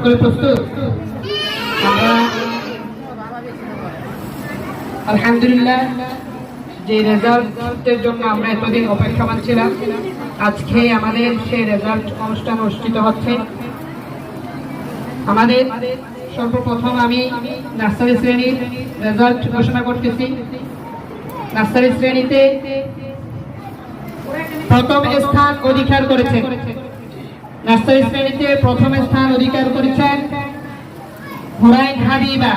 প্রস্তুত আমরা আলহামদুলিল্লাহ যে রেজাল্টের জন্য আমরা এতদিন অপেক্ষমান ছিলাম, আজকে আমাদের সেই রেজাল্ট অনুষ্ঠান অনুষ্ঠিত হচ্ছে। আমাদের সর্বপ্রথম আমি নার্সারি শ্রেণীর রেজাল্ট ঘোষণা করতেছি। নার্সারি শ্রেণীতে প্রথম স্থান অধিকার করেছে নার্সারি শ্রেণীতে প্রথম স্থান অধিকার করেছেন হুরাইন হাবিবা।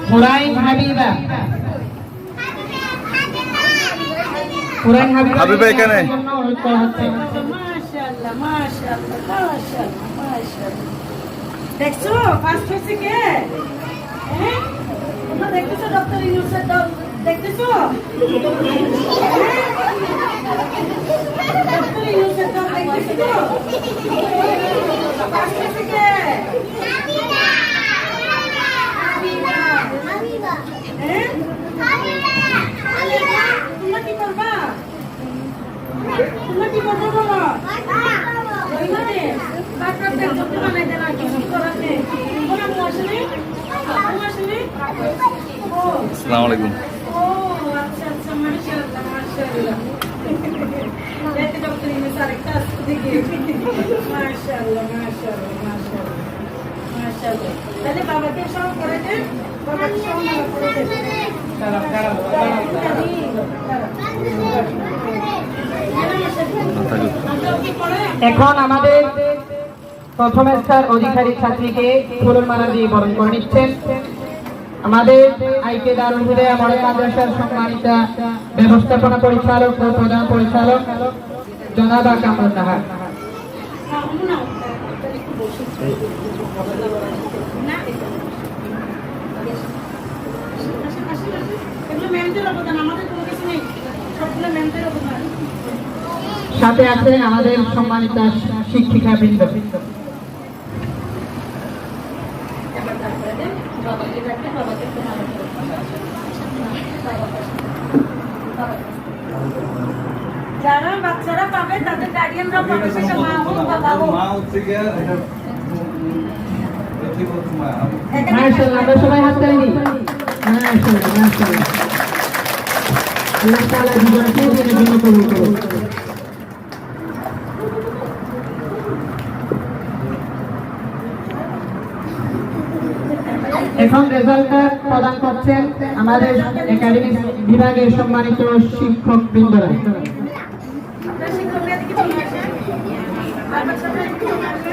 হুরাইন হাবিবা এখানে মাশাআল্লাহ মাশাআল্লাহ মাশাআল্লাহ মাশাআল্লাহ। দেখছো ফার্স্ট হয়েছে কে? হ্যাঁ তোমরা দেখতেছো ডক্টর ইউনুসের দল দেখতেছো? ডক্টর ইউনুসের দল দেখতেছো? ফার্স্ট হয়েছে কে? হাবিবা হাবিবা। হ্যাঁ হাবিবা তোমরা কি করবা? তোমরা কি করবা বলো? ওই মানে বাচ্চাদের যত্ন বানাই দেনা কিছু করার নেই। বলো আমি আসলে ও আসসালামু আলাইকুম। ও আচ্ছা আচ্ছা মাশাআল্লাহ মাশাআল্লাহ। দেখতে ডক্টর ইউনুস আরেকটা আসতে দেখি। মাশাআল্লাহ মাশাআল্লাহ মাশাআল্লাহ মাশাআল্লাহ। তাহলে বাবাকে সব করে দে, বাবাকে সব করে দে। এখন আমাদের প্রথম স্থান অধিকারী ছাত্রীকে ফুলের মালা দিয়ে বরণ করে নিচ্ছেন আমাদের আইকে দারুল হুদায়া মডেল মাদ্রাসার সম্মানিত ব্যবস্থাপনা পরিচালক ও প্রধান পরিচালক জনাব কামরুন নাহার। সাথে আছে আমাদের সম্মানিত শিক্ষিকা বৃন্দ। যারা বাচ্চারা পাবে তাদের গার্ডিয়ানরা পাবে, সেটা মা হোক বা বাবা হোক। মাশাআল্লাহ, আমরা সবাই হাত তালি দিই। মাশাআল্লাহ মাশাআল্লাহ। আল্লাহ তাআলা জীবনকে দিনের জন্য কবুল করুন। এখন রেজাল্টটা প্রদান করছেন আমাদের একাডেমিক বিভাগের সম্মানিত শিক্ষক বৃন্দরা। আপনার শিক্ষকরা দিকে চলে আসেন। আর বাচ্চাদের দিকে চলে আসেন।